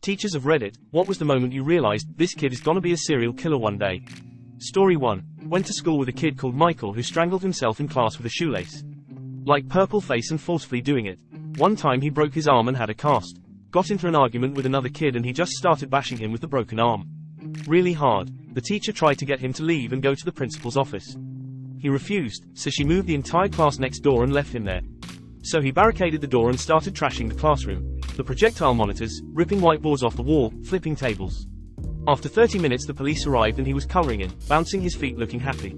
Teachers of Reddit, what was the moment you realized this kid is gonna be a serial killer one day? Story 1. Went to school with a kid called Michael who strangled himself in class with a shoelace. Like purple face and forcefully doing it. One time he broke his arm and had a cast. Got into an argument with another kid and he just started bashing him with the broken arm. Really hard. The teacher tried to get him to leave and go to the principal's office. He refused, so she moved the entire class next door and left him there. So he barricaded the door and started trashing the classroom. The projectile monitors, ripping whiteboards off the wall, flipping tables. After 30 minutes the police arrived and he was coloring in, bouncing his feet looking happy.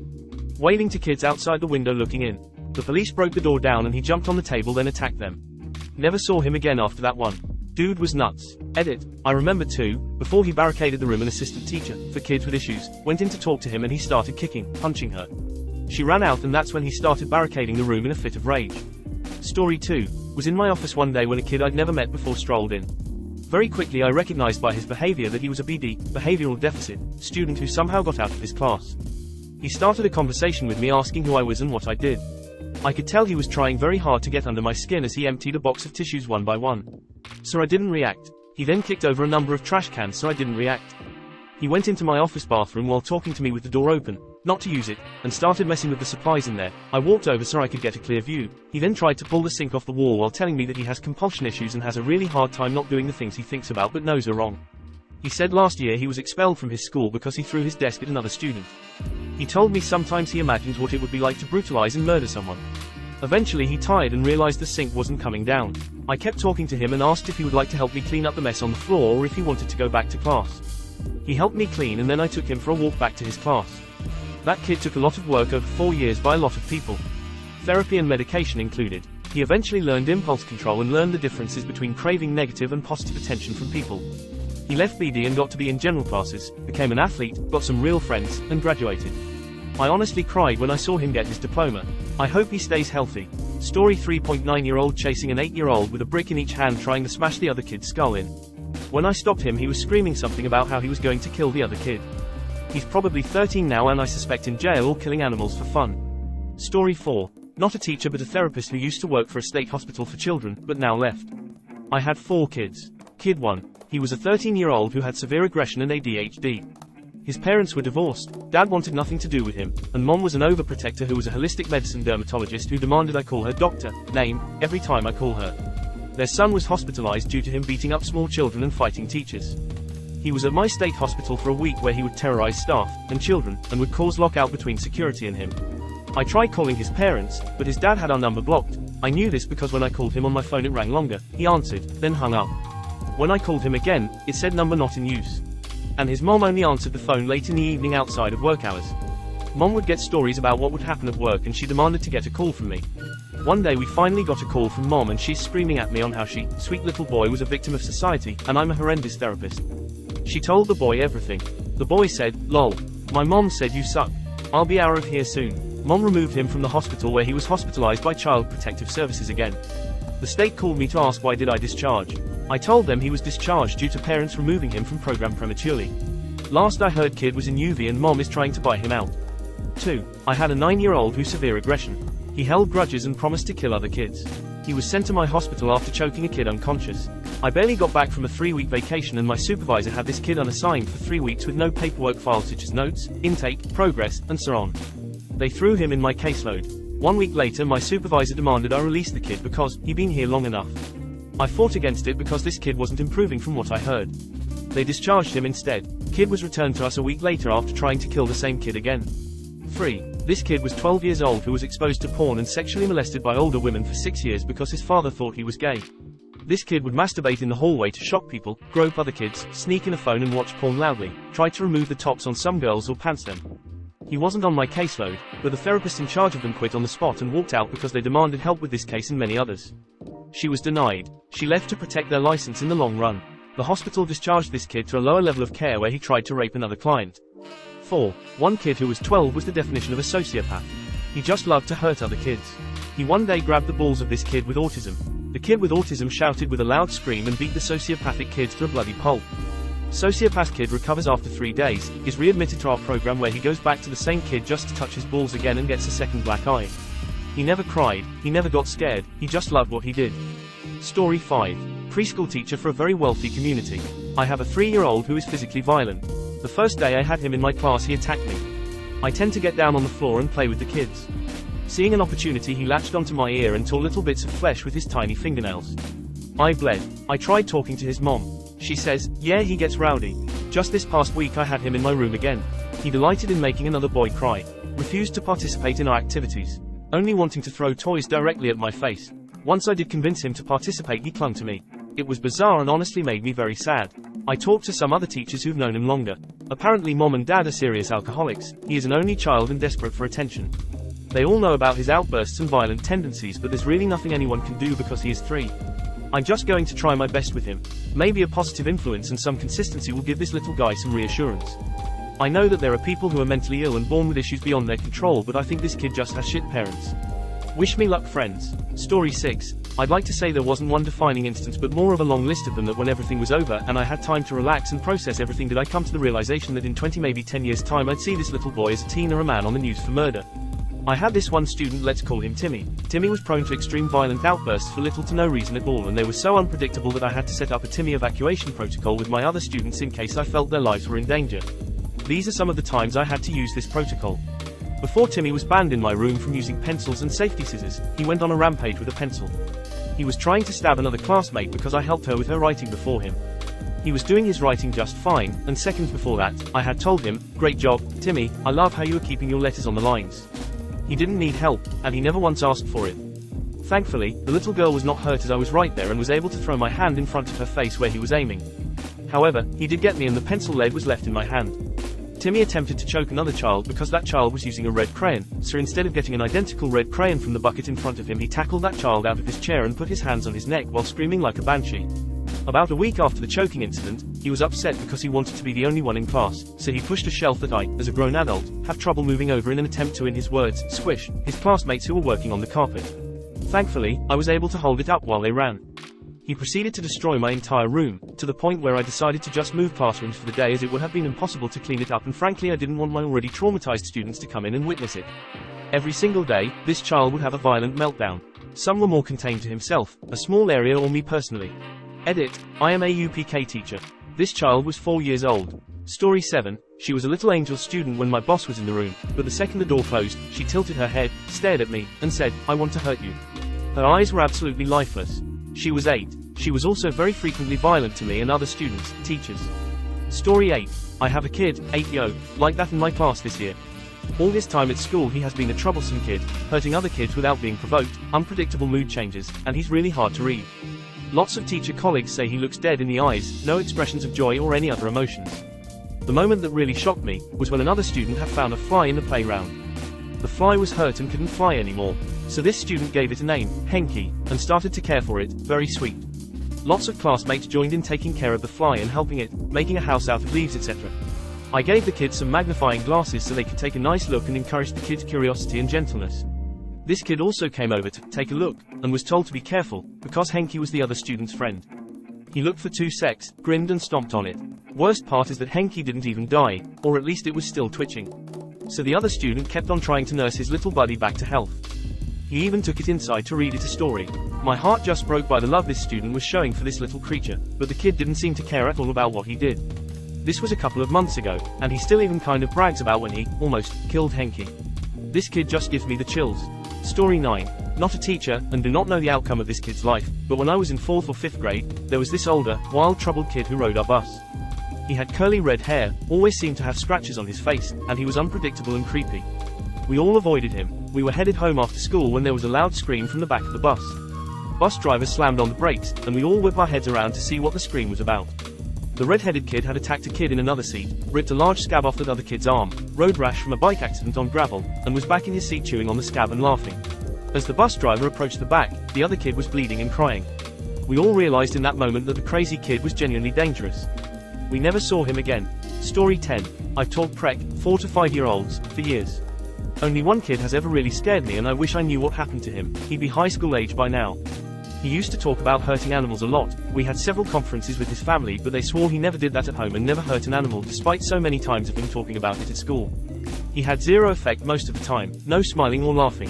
Waving to kids outside the window looking in. The police broke the door down and he jumped on the table then attacked them. Never saw him again after that one. Dude was nuts. Edit. I remember too, before he barricaded the room an assistant teacher, for kids with issues, went in to talk to him and he started kicking, punching her. She ran out and that's when he started barricading the room in a fit of rage. Story 2. Was in my office one day when a kid I'd never met before strolled in. Very quickly I recognized by his behavior that he was a BD, behavioral deficit, student who somehow got out of his class. He started a conversation with me asking who I was and what I did. I could tell he was trying very hard to get under my skin as he emptied a box of tissues one by one. So I didn't react. He then kicked over a number of trash cans so I didn't react. He went into my office bathroom while talking to me with the door open, not to use it, and started messing with the supplies in there. I walked over so I could get a clear view. He then tried to pull the sink off the wall while telling me that he has compulsion issues and has a really hard time not doing the things he thinks about but knows are wrong. He said last year he was expelled from his school because he threw his desk at another student. He told me sometimes he imagines what it would be like to brutalize and murder someone. Eventually he tired and realized the sink wasn't coming down. I kept talking to him and asked if he would like to help me clean up the mess on the floor or if he wanted to go back to class. He helped me clean and then I took him for a walk back to his class. That kid took a lot of work over 4 years by a lot of people. Therapy and medication included. He eventually learned impulse control and learned the differences between craving negative and positive attention from people. He left BD and got to be in general classes, became an athlete, got some real friends, and graduated. I honestly cried when I saw him get his diploma. I hope he stays healthy. Story 3.9-year-old chasing an 8-year-old with a brick in each hand trying to smash the other kid's skull in. When I stopped him he was screaming something about how he was going to kill the other kid. He's probably 13 now and I suspect in jail or killing animals for fun. Story 4. Not a teacher but a therapist who used to work for a state hospital for children, but now left. I had 4 kids. Kid 1. He was a 13-year-old who had severe aggression and ADHD. His parents were divorced, dad wanted nothing to do with him, and mom was an overprotector who was a holistic medicine dermatologist who demanded I call her doctor, name, every time I call her. Their son was hospitalized due to him beating up small children and fighting teachers. He was at my state hospital for a week where he would terrorize staff and children, and would cause lockout between security and him. I tried calling his parents, but his dad had our number blocked. I knew this because when I called him on my phone it rang longer. He answered, then hung up. When I called him again, it said number not in use. And his mom only answered the phone late in the evening outside of work hours. Mom would get stories about what would happen at work and she demanded to get a call from me. One day we finally got a call from mom and she's screaming at me on how she, sweet little boy, was a victim of society, and I'm a horrendous therapist. She told the boy everything. The boy said, lol. My mom said you suck. I'll be out of here soon. Mom removed him from the hospital where he was hospitalized by Child Protective Services again. The state called me to ask why did I discharge. I told them he was discharged due to parents removing him from program prematurely. Last I heard kid was in UV and mom is trying to buy him out. 2. I had a 9-year-old who severe aggression. He held grudges and promised to kill other kids. He was sent to my hospital after choking a kid unconscious. I barely got back from a 3-week vacation and my supervisor had this kid unassigned for 3 weeks with no paperwork filed such as notes, intake, progress, and so on. They threw him in my caseload. 1 week later my supervisor demanded I release the kid because he'd been here long enough. I fought against it because this kid wasn't improving from what I heard. They discharged him instead. Kid was returned to us a week later after trying to kill the same kid again. 3. This kid was 12 years old who was exposed to porn and sexually molested by older women for 6 years because his father thought he was gay. This kid would masturbate in the hallway to shock people, grope other kids, sneak in a phone and watch porn loudly, try to remove the tops on some girls or pants them. He wasn't on my caseload, but the therapist in charge of them quit on the spot and walked out because they demanded help with this case and many others. She was denied. She left to protect their license in the long run. The hospital discharged this kid to a lower level of care where he tried to rape another client. 4. One kid who was 12 was the definition of a sociopath. He just loved to hurt other kids. He one day grabbed the balls of this kid with autism. The kid with autism shouted with a loud scream and beat the sociopathic kid to a bloody pulp. Sociopath kid recovers after 3 days, is readmitted to our program where he goes back to the same kid just to touch his balls again and gets a second black eye. He never cried, he never got scared, he just loved what he did. Story 5. Preschool teacher for a very wealthy community. I have a 3-year-old who is physically violent. The first day I had him in my class he attacked me. I tend to get down on the floor and play with the kids. Seeing an opportunity he latched onto my ear and tore little bits of flesh with his tiny fingernails. I bled. I tried talking to his mom. She says, yeah, he gets rowdy. Just this past week I had him in my room again. He delighted in making another boy cry. Refused to participate in our activities. Only wanting to throw toys directly at my face. Once I did convince him to participate he clung to me. It was bizarre and honestly made me very sad. I talked to some other teachers who've known him longer. Apparently mom and dad are serious alcoholics. He is an only child and desperate for attention. They all know about his outbursts and violent tendencies, but there's really nothing anyone can do because he is 3. I'm just going to try my best with him. Maybe a positive influence and some consistency will give this little guy some reassurance. I know that there are people who are mentally ill and born with issues beyond their control, but I think this kid just has shit parents. Wish me luck, friends. Story 6. I'd like to say there wasn't one defining instance but more of a long list of them, that when everything was over and I had time to relax and process everything, did I come to the realization that in 20 maybe 10 years time I'd see this little boy as a teen or a man on the news for murder. I had this one student, let's call him Timmy. Timmy was prone to extreme violent outbursts for little to no reason at all, and they were so unpredictable that I had to set up a Timmy evacuation protocol with my other students in case I felt their lives were in danger. These are some of the times I had to use this protocol. Before Timmy was banned in my room from using pencils and safety scissors, he went on a rampage with a pencil. He was trying to stab another classmate because I helped her with her writing before him. He was doing his writing just fine, and seconds before that, I had told him, great job, Timmy, I love how you are keeping your letters on the lines. He didn't need help, and he never once asked for it. Thankfully, the little girl was not hurt as I was right there and was able to throw my hand in front of her face where he was aiming. However, he did get me and the pencil lead was left in my hand. Timmy attempted to choke another child because that child was using a red crayon, so instead of getting an identical red crayon from the bucket in front of him, he tackled that child out of his chair and put his hands on his neck while screaming like a banshee. About a week after the choking incident, he was upset because he wanted to be the only one in class, so he pushed a shelf that I, as a grown adult, have trouble moving over in an attempt to, in his words, squish his classmates who were working on the carpet. Thankfully, I was able to hold it up while they ran. He proceeded to destroy my entire room, to the point where I decided to just move classrooms for the day, as it would have been impossible to clean it up, and frankly I didn't want my already traumatized students to come in and witness it. Every single day, this child would have a violent meltdown. Some were more contained to himself, a small area, or me personally. Edit, I am a UPK teacher. This child was 4 years old. Story 7, she was a little angel student when my boss was in the room, but the second the door closed, she tilted her head, stared at me, and said, I want to hurt you. Her eyes were absolutely lifeless. She was 8. She was also very frequently violent to me and other students, teachers. Story 8, I have a kid, 8 like that in my class this year. All his time at school he has been a troublesome kid, hurting other kids without being provoked, unpredictable mood changes, and he's really hard to read. Lots of teacher colleagues say he looks dead in the eyes, no expressions of joy or any other emotions. The moment that really shocked me was when another student had found a fly in the playground. The fly was hurt and couldn't fly anymore, so this student gave it a name, Henky, and started to care for it, very sweet. Lots of classmates joined in taking care of the fly and helping it, making a house out of leaves, etc. I gave the kids some magnifying glasses so they could take a nice look and encouraged the kids' curiosity and gentleness. This kid also came over to take a look, and was told to be careful, because Henky was the other student's friend. He looked for 2 seconds, grinned and stomped on it. Worst part is that Henky didn't even die, or at least it was still twitching. So the other student kept on trying to nurse his little buddy back to health. He even took it inside to read it a story. My heart just broke by the love this student was showing for this little creature, but the kid didn't seem to care at all about what he did. This was a couple of months ago, and he still even kind of brags about when he, almost, killed Henky. This kid just gives me the chills. Story 9. Not a teacher, and do not know the outcome of this kid's life, but when I was in 4th or 5th grade, there was this older, wild, troubled kid who rode our bus. He had curly red hair, always seemed to have scratches on his face, and he was unpredictable and creepy. We all avoided him. We were headed home after school when there was a loud scream from the back of the bus. Bus driver slammed on the brakes, and we all whipped our heads around to see what the scream was about. The red-headed kid had attacked a kid in another seat, ripped a large scab off that other kid's arm, road rash from a bike accident on gravel, and was back in his seat chewing on the scab and laughing. As the bus driver approached the back, the other kid was bleeding and crying. We all realized in that moment that the crazy kid was genuinely dangerous. We never saw him again. Story 10. I've taught Prec, 4 to 5 year olds, for years. Only one kid has ever really scared me, and I wish I knew what happened to him. He'd be high school age by now. He used to talk about hurting animals a lot. We had several conferences with his family, but they swore he never did that at home and never hurt an animal, despite so many times of him talking about it at school. He had zero effect most of the time, no smiling or laughing.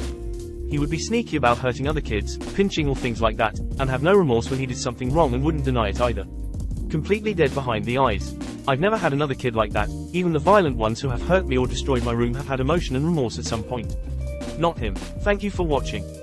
He would be sneaky about hurting other kids, pinching or things like that, and have no remorse when he did something wrong and wouldn't deny it either. Completely dead behind the eyes. I've never had another kid like that. Even the violent ones who have hurt me or destroyed my room have had emotion and remorse at some point. Not him. Thank you for watching.